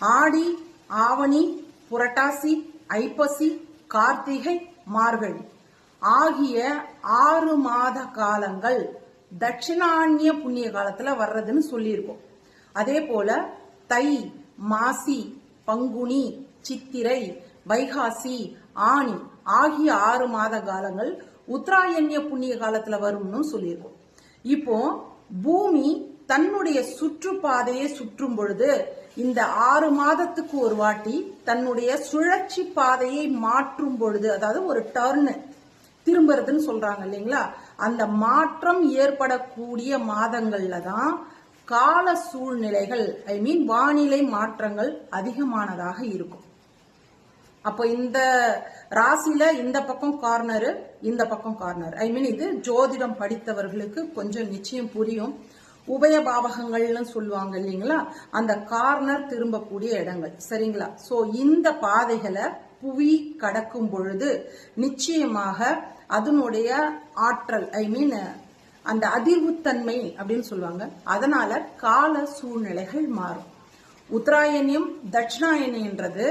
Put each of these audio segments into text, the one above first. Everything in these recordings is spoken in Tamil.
ஆடி, ஆவணி, புரட்டாசி, ஐப்பசி, கார்த்திகை, மார்கழி ஆகிய 6 மாத காலங்கள் தட்சிணாயன புண்ணிய காலத்துல வர்றதுன்னு சொல்லியிருக்கோம். அதே போல தை, மாசி, பங்குனி, சித்திரை, வைகாசி, ஆனி ஆகிய 6 மாத காலங்கள் உத்தராயண்ய புண்ணிய காலத்துல வரும்னு சொல்லியிருக்கோம். இப்போ பூமி தன்னுடைய சுற்றுப்பாதையை சுற்றும் பொழுது இந்த 6 மாதத்துக்கு ஒரு வாட்டி தன்னுடைய சுழற்சி பாதையை மாற்றும் பொழுது, அதாவது ஒரு டர்ன் திரும்புறதுன்னு சொல்றாங்க இல்லைங்களா, அந்த மாற்றம் ஏற்படக்கூடிய மாதங்கள்ல தான் கால சூழ்நிலைகள் வானிலை மாற்றங்கள் அதிகமானதாக இருக்கும். அப்போ இந்த ராசியில இந்த பக்கம் கார்னர், இந்த பக்கம் கார்னர், இது ஜோதிடம் படித்தவர்களுக்கு கொஞ்சம் நிச்சயம் புரியும். உபய பாவகங்கள்னு சொல்லுவாங்க இல்லைங்களா, அந்த கார்னர் திரும்பக்கூடிய இடங்கள், சரிங்களா? சோ இந்த பாதைகளை புவி கடக்கும் பொழுது நிச்சயமாக அதனுடைய ஆற்றல் அந்த அதிர்வுத்தன்மை அப்படின்னு சொல்லுவாங்க. அதனால கால சூழ்நிலைகள் மாறும். உத்தராயணியம், தட்சிணாயணின்றது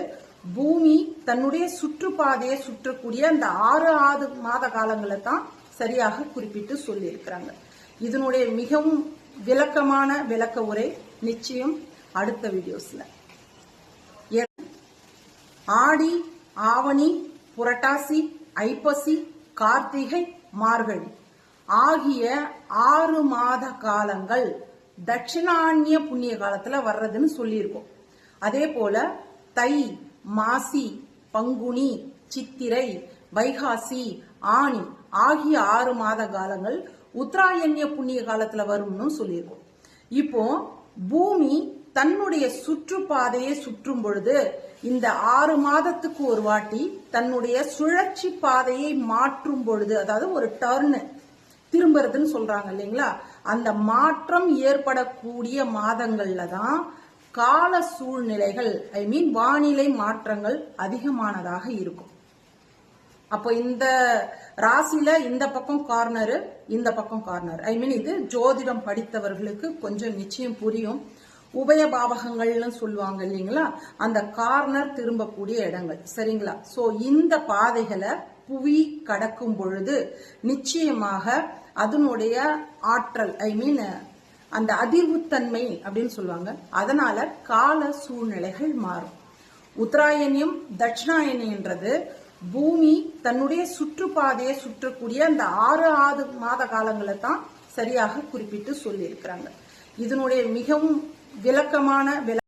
பூமி தன்னுடைய சுற்றுப்பாதையை சுற்றக்கூடிய அந்த 6 மாத காலங்களை தான் சரியாக குறிப்பிட்டு சொல்லி இருக்கிறாங்க. இதனுடைய மிகவும் விளக்கமான விளக்க உரை நிச்சயம் அடுத்த வீடியோஸ்ல. ஆடி, ஆவணி, புரட்டாசி, ஐப்பசி, கார்த்திகை, மார்கழி ஆகிய 6 மாத காலங்கள் தட்சிணாயன புண்ணிய காலத்துல வர்றதுன்னு சொல்லியிருக்கோம். அதே போல தை, மாசி, பங்குனி, சித்திரை, வைகாசி, ஆனி ஆகிய 6 மாத காலங்கள் உத்தராயண்ய புண்ணிய காலத்துல வரும்னு சொல்லியிருக்கோம். இப்போ பூமி தன்னுடைய சுற்றுப்பாதையை சுற்றும் பொழுது இந்த 6 மாதத்துக்கு ஒரு வாட்டி தன்னுடைய சுழற்சி பாதையை மாற்றும் பொழுது, அதாவது ஒரு டர்ன் திரும்புறதுன்னு சொல்றாங்க இல்லைங்களா, அந்த மாற்றம் ஏற்படக்கூடிய மாதங்கள்ல தான் கால சூழ்நிலைகள் வானிலை மாற்றங்கள் அதிகமானதாக இருக்கும். அப்போ இந்த ராசியில இந்த பக்கம் கார்னர், இந்த பக்கம் கார்னர், இது ஜோதிடம் படித்தவர்களுக்கு கொஞ்சம் நிச்சயம் புரியும். உபய பாவகங்கள்னு சொல்லுவாங்க இல்லைங்களா, அந்த கார்னர் திரும்பக்கூடிய இடங்கள், சரிங்களா? சோ இந்த பாதைகளை புவி கடக்கும் பொழுது நிச்சயமாக அதனுடைய ஆற்றல் அந்த அதிர்வுத்தன்மை அப்படின்னு சொல்லுவாங்க. அதனால கால சூழ்நிலைகள் மாறும். உத்தராயணியம், தட்சிணாயணின்றது பூமி தன்னுடைய சுற்றுப்பாதையை சுற்றக்கூடிய அந்த 6 மாத காலங்களை தான் சரியாக குறிப்பிட்டு சொல்லி இருக்கிறாங்க. இதனுடைய மிகவும் விளக்கமான